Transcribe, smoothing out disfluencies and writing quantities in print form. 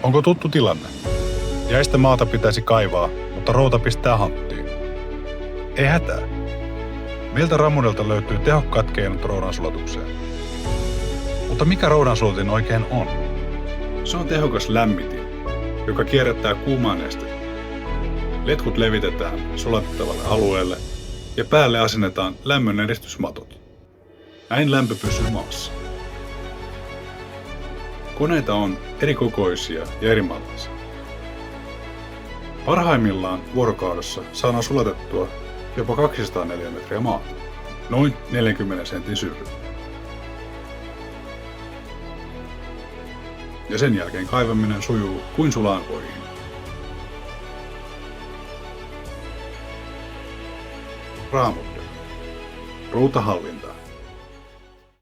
Onko tuttu tilanne? Jäistä maata pitäisi kaivaa, mutta routa pistää hanttiin. Ei hätää. Meiltä Ramudelta löytyy tehokkaat keinot roudan sulatukseen. Mutta mikä roudan sulatin oikein on? Se on tehokas lämmitin, joka kierrättää kuumaa nestettä. Letkut levitetään sulatettavalle alueelle ja päälle asennetaan lämmön eristysmatot. Näin lämpö pysyy maassa. Koneita on eri kokoisia ja eri mallisia. Parhaimmillaan vuorokaudessa saadaan sulatettua jopa 200 neliömetriä maata, noin 40 sentin syvyydellä. Ja sen jälkeen kaivaminen sujuu kuin sulaan voihin. Ramudel. Routahallinta.